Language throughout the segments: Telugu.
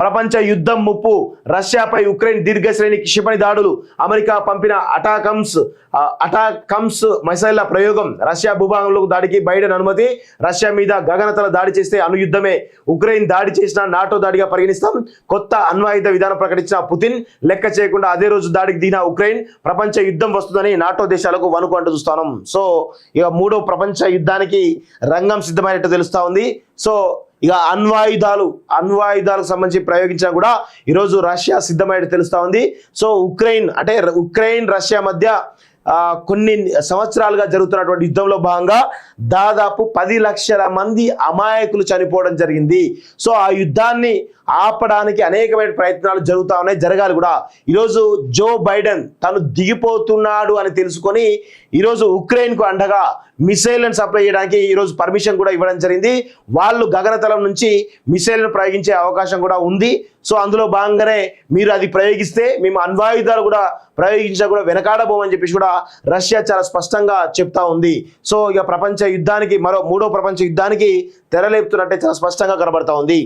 ప్రపంచ యుద్ధం ముప్పు, రష్యాపై ఉక్రెయిన్ దీర్ఘశ్రేణి క్షిపణి దాడులు, అమెరికా పంపిన అటాకమ్స్ మిసైళ్ల ప్రయోగం, రష్యా భూభాగంలోకి దాడికి బైడెన్ అనుమతి, రష్యా మీద గగనతల దాడి చేస్తే అణుయుద్ధమే, ఉక్రెయిన్ దాడి చేసిన నాటో దాడిగా పరిగణిస్తాం, కొత్త అణ్వాయుధ విధానం ప్రకటించిన పుతిన్, లెక్క చేయకుండా అదే రోజు దాడికి దిగిన ఉక్రెయిన్, ప్రపంచ యుద్ధం వస్తుందని నాటో దేశాలకు వణుకు అంటూ చూస్తాం. సో ఇక మూడో ప్రపంచ యుద్ధానికి రంగం సిద్ధమైనట్టు తెలుస్తా ఉంది. సో ఇక అణ్వాయుధాలకు సంబంధించి ప్రయోగించినా కూడా ఈరోజు రష్యా సిద్ధమైనట్టు తెలుస్తా ఉంది. సో ఉక్రెయిన్ రష్యా మధ్య కొన్ని సంవత్సరాలుగా జరుగుతున్నటువంటి యుద్ధంలో భాగంగా దాదాపు 10 లక్షల మంది అమాయకులు చనిపోవడం జరిగింది. సో ఆ యుద్ధాన్ని ఆపడానికి అనేకమైన ప్రయత్నాలు జరుగుతూ ఉన్నాయి, జరగాలి కూడా. ఈరోజు జో బైడెన్ తను దిగిపోతున్నాడు అని తెలుసుకొని ఈరోజు ఉక్రెయిన్కు అండగా మిసైల్లను సప్లై చేయడానికి ఈరోజు పర్మిషన్ కూడా ఇవ్వడం జరిగింది. వాళ్ళు గగనతలం నుంచి మిసైల్ను ప్రయోగించే అవకాశం కూడా ఉంది. సో అందులో భాగంగానే మీరు అది ప్రయోగిస్తే మేము అణ్వాయుధాలు కూడా ప్రయోగించా కూడా వెనకాడబోమని చెప్పేసి కూడా రష్యా చాలా స్పష్టంగా చెప్తా ఉంది. సో ఇక ప్రపంచ యుద్ధానికి మూడో ప్రపంచ యుద్ధానికి తెరలేపుతున్నట్టే చాలా స్పష్టంగా కనబడతా ఉంది.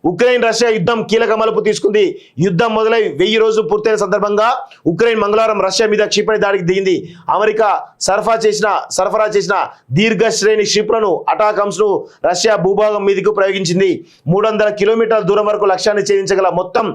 ఉక్రెయిన్ రష్యా యుద్ధం కీలక మలుపు తీసుకుంది. యుద్ధం మొదలై 1000 రోజులు పూర్తయిన సందర్భంగా ఉక్రెయిన్ మంగళవారం రష్యా మీద క్షిపణి దాడికి దిగింది. అమెరికా సరఫరా చేసిన దీర్ఘశ్రేణి క్షిపణులను అటాకమ్స్ ను రష్యా భూభాగం మీదకు ప్రయోగించింది. 300 కిలోమీటర్ల దూరం వరకు లక్ష్యాన్ని ఛేదించగల మొత్తం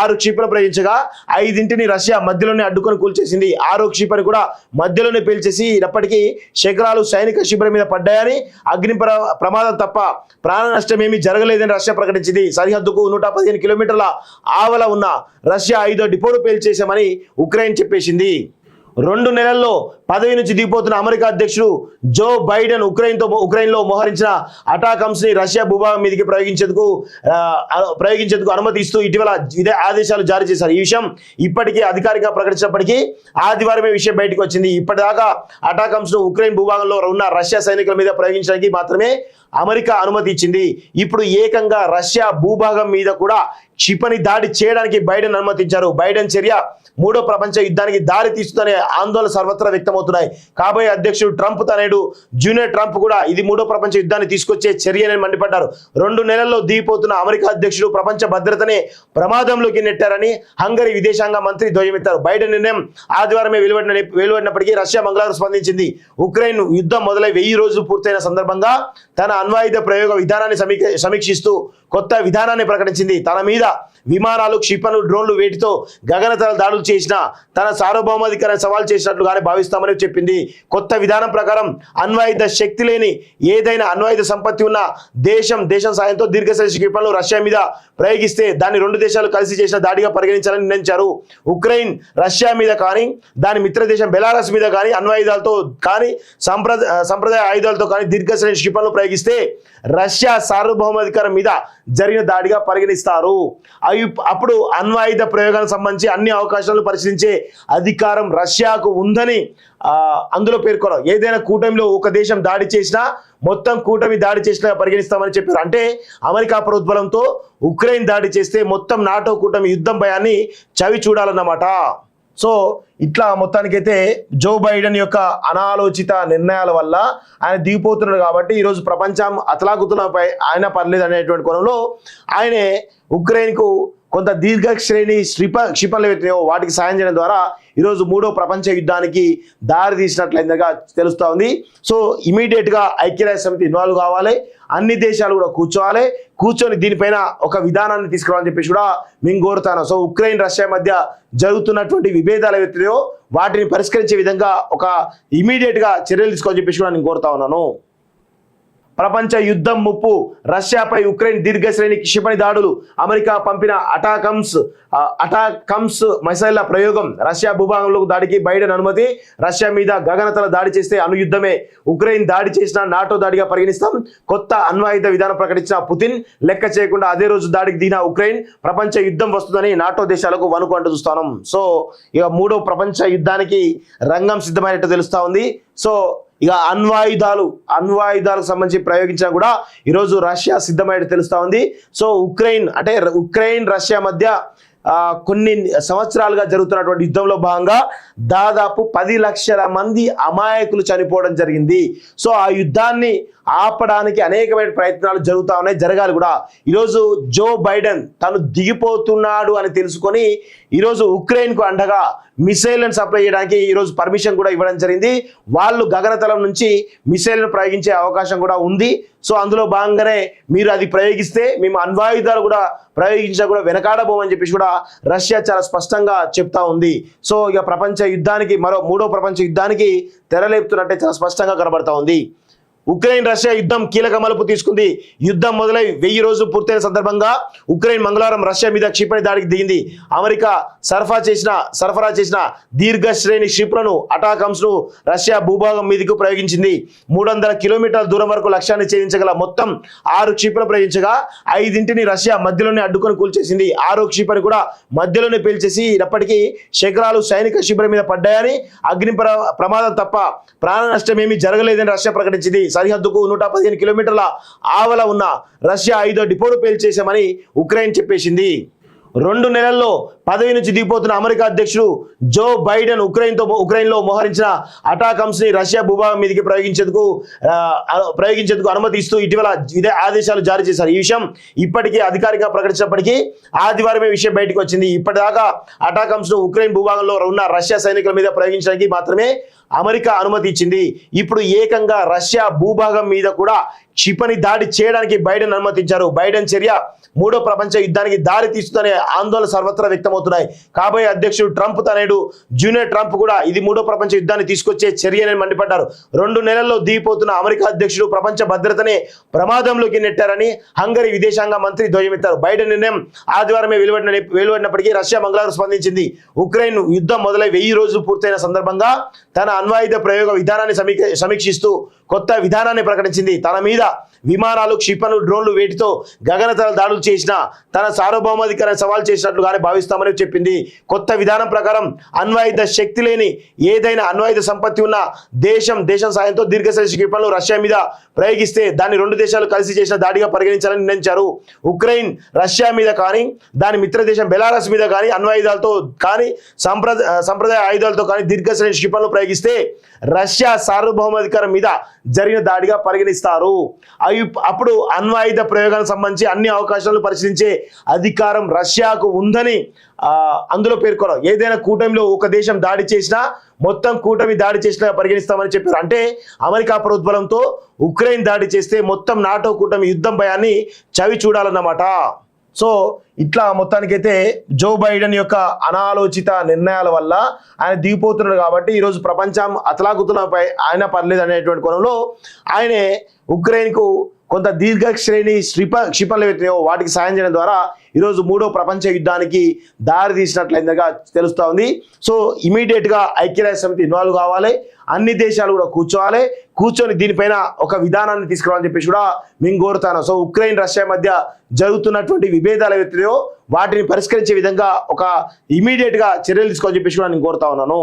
6 క్షిపణులు ప్రయోగించగా 5ని రష్యా మధ్యలోనే అడ్డుకొని కూల్చేసింది. 6వ క్షిపణి కూడా మధ్యలోనే పేల్చేసి ఇప్పటికీ శకరాలు సైనిక శిబిరం మీద పడ్డాయని, అగ్ని ప్రమాదం తప్ప ప్రాణ నష్టం ఏమీ జరగలేదని రష్యా ప్రకటించింది. సరిహద్దుకు 115 కిలోమీటర్ల ఆవల ఉన్న రష్యా 5వ డిపోను పేల్చేశామని ఉక్రెయిన్ చెప్పేసింది. 2 నెలల్లో పదవి నుంచి దిగిపోతున్న అమెరికా అధ్యక్షుడు జో బైడెన్ ఉక్రెయిన్లో మోహరించిన అటాకమ్స్ ని రష్యా భూభాగం మీదకి ప్రయోగించేందుకు అనుమతి ఇస్తూ ఇటీవల ఇదే ఆదేశాలు జారీ చేశారు. ఈ విషయం ఇప్పటికీ అధికారికంగా ప్రకటించినప్పటికీ ఆదివారమే విషయం బయటకు వచ్చింది. ఇప్పటిదాకా అటాకమ్స్ ను ఉక్రెయిన్ భూభాగంలో ఉన్న రష్యా సైనికుల మీద ప్రయోగించడానికి మాత్రమే అమెరికా అనుమతి ఇచ్చింది. ఇప్పుడు ఏకంగా రష్యా భూభాగం మీద కూడా క్షిపణి దాడి చేయడానికి బైడెన్ అనుమతించారు. బైడెన్ చర్య మూడో ప్రపంచ యుద్ధానికి దారి తీస్తుందనే ఆందోళన సర్వత్రా వ్యక్తమవుతున్నాయి. కాబోయే అధ్యక్షుడు ట్రంప్ తనయుడు జూనియర్ ట్రంప్ కూడా ఇది మూడో ప్రపంచ యుద్ధాన్ని తీసుకొచ్చే చర్యని మండిపడ్డారు. 2 నెలల్లో దిగిపోతున్న అమెరికా అధ్యక్షుడు ప్రపంచ భద్రతనే ప్రమాదంలోకి నెట్టారని హంగరీ విదేశాంగ మంత్రి ధ్వజమెత్తారు. బైడెన్ నిర్ణయం ఆదివారమే వెలువడినప్పటికీ రష్యా మంగళవారం స్పందించింది. ఉక్రెయిన్ యుద్ధం మొదలై 1000 రోజులు పూర్తయిన సందర్భంగా తన అణ్వాయుధ ప్రయోగ విధానాన్ని సమీక్షిస్తూ కొత్త విధానాన్ని ప్రకటించింది. తన మీద విమానాలు, క్షిపణులు, డ్రోన్లు వేటితో గగనతల దాడులు చేసినా తన సార్వభౌమాధికారాన్ని సవాల్ చేసినట్లుగానే భావిస్తామని చెప్పింది. కొత్త విధానం ప్రకారం అణ్వాయుధ శక్తి లేని ఏదైనా అణ్వాయుధ సంపత్తి ఉన్న దేశం సాయంతో దీర్ఘశ్రేణి క్షిపణులు రష్యా మీద ప్రయోగిస్తే దాన్ని 2 దేశాలు కలిసి చేసిన దాడిగా పరిగణించాలని నిర్ణయించారు. ఉక్రెయిన్ రష్యా మీద కానీ దాని మిత్ర దేశం బెలారస్ మీద కానీ అణ్వాయుధాలతో కానీ సంప్రదాయ ఆయుధాలతో కానీ దీర్ఘశ్రేణి క్షిపణులు ప్రయోగిస్తే రష్యా సార్వభౌమాధికారం మీద జరిగిన దాడిగా పరిగణిస్తారు. అప్పుడు అణ్వాయుధ ప్రయోగానికి సంబంధించి అన్ని అవకాశాలను పరిశీలించే అధికారం రష్యాకు ఉందని అందులో పేర్కొన్నారు. ఏదైనా కూటమిలో ఒక దేశం దాడి చేసినా మొత్తం కూటమి దాడి చేసినా పరిగణిస్తామని చెప్పారు. అంటే అమెరికా ప్రోద్బలంతో ఉక్రెయిన్ దాడి చేస్తే మొత్తం నాటో కూటమి యుద్ధం భయాన్ని చవి చూడాలన్నమాట. సో ఇట్లా మొత్తానికైతే జో బైడెన్ యొక్క అనాలోచిత నిర్ణయాల వల్ల ఆయన దిగిపోతున్నాడు కాబట్టి ఈరోజు ప్రపంచం అతలాకుతలపై ఆయన పర్లేదు అనేటువంటి కోణంలో ఆయనే ఉక్రెయిన్కు కొంత దీర్ఘశ్రేణి క్షిపణులు పెట్టినాయో వాటికి సాయం చేయడం ద్వారా ఈరోజు మూడో ప్రపంచ యుద్ధానికి దారి తీసినట్లయిందిగా తెలుస్తూ ఉంది. సో ఇమీడియట్గా ఐక్యరాజ్య సమితి ఇన్వాల్వ్ కావాలి, అన్ని దేశాలు కూడా కూర్చొని దీనిపైన ఒక విధానాన్ని తీసుకురావాలని చెప్పేసి కూడా మేము కోరుతాను. సో ఉక్రెయిన్ రష్యా మధ్య జరుగుతున్నటువంటి విభేదాలు ఏవైతున్నాయో వాటిని పరిష్కరించే విధంగా ఒక ఇమీడియట్గా చర్యలు తీసుకోవాలని చెప్పేసి కూడా నేను కోరుతా ఉన్నాను. ప్రపంచ యుద్ధం ముప్పు, రష్యాపై ఉక్రెయిన్ దీర్ఘశ్రేణి క్షిపణి దాడులు, అమెరికా పంపిన అటాకమ్స్ మిసైళ్ల ప్రయోగం, రష్యా భూభాగంలోకి దాడికి బైడెన్ అనుమతి, రష్యా మీద గగనతల దాడి చేస్తే అణుయుద్ధమే, ఉక్రెయిన్ దాడి చేసిన నాటో దాడిగా పరిగణిస్తాం, కొత్త అణ్వాయుధ విధానం ప్రకటించిన పుతిన్, లెక్క చేయకుండా అదే రోజు దాడికి దిగిన ఉక్రెయిన్, ప్రపంచ యుద్ధం వస్తుందని నాటో దేశాలకు వణుకు అంటూ చూస్తాం. సో ఇక మూడో ప్రపంచ యుద్ధానికి రంగం సిద్ధమైనట్టు తెలుస్తా ఉంది. సో ఇక అణ్వాయుధాలకు సంబంధించి ప్రయోగించినా కూడా ఈరోజు రష్యా సిద్ధమైనట్టు తెలుస్తా ఉంది. సో ఉక్రెయిన్ రష్యా మధ్య కొన్ని సంవత్సరాలుగా జరుగుతున్నటువంటి యుద్ధంలో భాగంగా దాదాపు 10 లక్షల మంది అమాయకులు చనిపోవడం జరిగింది. సో ఆ యుద్ధాన్ని ఆపడానికి అనేకమైన ప్రయత్నాలు జరుగుతూ ఉన్నాయి, జరగాలి కూడా. ఈరోజు జో బైడెన్ తను దిగిపోతున్నాడు అని తెలుసుకొని ఈరోజు ఉక్రెయిన్కు అండగా మిసైల్లను సప్లై చేయడానికి ఈరోజు పర్మిషన్ కూడా ఇవ్వడం జరిగింది. వాళ్ళు గగనతలం నుంచి మిసైల్ను ప్రయోగించే అవకాశం కూడా ఉంది. సో అందులో భాగంగానే మీరు అది ప్రయోగిస్తే మేము అణ్వాయుధాలు కూడా ప్రయోగించా కూడా వెనకాడబోమని చెప్పేసి కూడా రష్యా చాలా స్పష్టంగా చెప్తా ఉంది. సో ఇక ప్రపంచ యుద్ధానికి మూడో ప్రపంచ యుద్ధానికి తెరలేపుతున్నట్టే చాలా స్పష్టంగా కనబడతా ఉంది. ఉక్రెయిన్ రష్యా యుద్ధం కీలక మలుపు తీసుకుంది. యుద్ధం మొదలై 1000 రోజులు పూర్తయిన సందర్భంగా ఉక్రెయిన్ మంగళవారం రష్యా మీద క్షిపణి దాడికి దిగింది. అమెరికా సరఫరా చేసిన దీర్ఘ శ్రేణి క్షిపణులను అటాకమ్స్ ను రష్యా భూభాగం మీదకు ప్రయోగించింది. 300 కిలోమీటర్ల దూరం వరకు లక్ష్యాన్ని ఛేదించగల మొత్తం 6 క్షిపణులు ప్రయోగించగా 5ంటిని రష్యా మధ్యలోనే అడ్డుకొని కూల్చేసింది. 6వ క్షిపణి కూడా మధ్యలోనే పేల్చేసి ఇప్పటికీ శకరాలు సైనిక శిబిరం మీద పడ్డాయని, అగ్ని ప్రమాదం తప్ప ప్రాణ నష్టం ఏమీ జరగలేదని రష్యా ప్రకటించింది. సరిహద్దుకు 115 కిలోమీటర్ల ఆవల ఉన్న రష్యా 5వ డిపోను పేల్చేశామని ఉక్రెయిన్ చెప్పేసింది. 2 నెలల్లో పదవి నుంచి దిగిపోతున్న అమెరికా అధ్యక్షుడు జో బైడెన్ ఉక్రెయిన్లో మోహరించిన అటాకమ్స్ ని రష్యా భూభాగం మీదకి ప్రయోగించేందుకు అనుమతి ఇస్తూ ఇటీవల ఇదే ఆదేశాలు జారీ చేశారు. ఈ విషయం ఇప్పటికీ అధికారికంగా ప్రకటించినప్పటికీ ఆదివారమే విషయం బయటకు వచ్చింది. ఇప్పటిదాకా అటాకమ్స్ ను ఉక్రెయిన్ భూభాగంలో ఉన్న రష్యా సైనికుల మీద ప్రయోగించడానికి మాత్రమే అమెరికా అనుమతి ఇచ్చింది. ఇప్పుడు ఏకంగా రష్యా భూభాగం మీద కూడా క్షిపణి దాడి చేయడానికి బైడెన్ అనుమతించారు. బైడెన్ చర్య మూడో ప్రపంచ యుద్ధానికి దారి తీస్తుందనే ఆందోళన సర్వత్రా వ్యక్తమవుతున్నాయి. కాబోయే అధ్యక్షుడు ట్రంప్ తనయుడు జూనియర్ ట్రంప్ కూడా ఇది మూడో ప్రపంచ యుద్ధాన్ని తీసుకొచ్చే చర్యని మండిపడ్డారు. 2 నెలల్లో దిగిపోతున్న అమెరికా అధ్యక్షుడు ప్రపంచ భద్రతనే ప్రమాదంలోకి నెట్టారని హంగరీ విదేశాంగ మంత్రి ధ్వజమెత్తారు. బైడెన్ నిర్ణయం ఆదివారమే వెలువడినప్పటికీ రష్యా మంగళవారం స్పందించింది. ఉక్రెయిన్ యుద్ధం మొదలై 1000 రోజులు పూర్తయిన సందర్భంగా తన అణ్వాయుధ ప్రయోగ విధానాన్ని సమీక్షిస్తూ కొత్త విధానాన్ని ప్రకటించింది. తన మీద విమానాలు, క్షిపణులు, డ్రోన్లు వేటితో గగనతల దాడులు చేసిన తన సార్వభౌమాధికారాన్ని సవాల్ చేసినట్లుగానే భావిస్తామని చెప్పింది. కొత్త విధానం ప్రకారం అణ్వాయుధ శక్తి లేని ఏదైనా అణ్వాయుధ సంపత్తి ఉన్న దేశం సాయంతో దీర్ఘశ్రేణి క్షిపణులు రష్యా మీద ప్రయోగిస్తే దాన్ని 2 దేశాలు కలిసి చేసిన దాడిగా పరిగణించాలని నిర్ణయించారు. ఉక్రెయిన్ రష్యా మీద కానీ, దాని మిత్ర దేశం బెలారస్ మీద కానీ అణ్వాయుధాలతో కానీ, సంప్రదాయ ఆయుధాలతో కానీ దీర్ఘశ్రేణి క్షిపణులు ప్రయోగిస్తే రష్యా సార్వభౌమాధికారం మీద జరిగిన దాడిగా పరిగణిస్తారు. అప్పుడు అణ్వాయుధ ప్రయోగానికి సంబంధించి అన్ని అవకాశాలను పరిశీలించే అధికారం రష్యాకు ఉందని అందులో పేర్కొన్నారు. ఏదైనా కూటమిలో ఒక దేశం దాడి చేసినా మొత్తం కూటమి దాడి చేసినా పరిగణిస్తామని చెప్పారు. అంటే అమెరికా ప్రోద్బలంతో ఉక్రెయిన్ దాడి చేస్తే మొత్తం నాటో కూటమి యుద్ధం భయాన్ని చవి చూడాలన్నమాట. సో ఇట్లా మొత్తానికైతే జో బైడెన్ యొక్క అనాలోచిత నిర్ణయాల వల్ల ఆయన దిగిపోతున్నాడు కాబట్టి ఈరోజు ప్రపంచం అతలాకుతలపై ఆయన పర్లేదు అనేటువంటి కోణంలో ఆయనే ఉక్రెయిన్కు కొంత దీర్ఘ శ్రేణి క్షిపణులు ఏవైతున్నాయో వాటికి సాయం చేయడం ద్వారా ఈరోజు మూడో ప్రపంచ యుద్ధానికి దారి తీసినట్లయిందిగా తెలుస్తూ ఉంది. సో ఇమీడియట్గా ఐక్యరాజ్య సమితి ఇన్వాల్వ్ కావాలి, అన్ని దేశాలు కూడా కూర్చొని దీనిపైన ఒక విధానాన్ని తీసుకురావాలని చెప్పేసి కూడా మేము కోరుతాను. సో ఉక్రెయిన్ రష్యా మధ్య జరుగుతున్నటువంటి విభేదాలు ఏవైతున్నాయో వాటిని పరిష్కరించే విధంగా ఒక ఇమీడియట్గా చర్యలు తీసుకోవాలని చెప్పేసి కూడా నేను కోరుతా ఉన్నాను.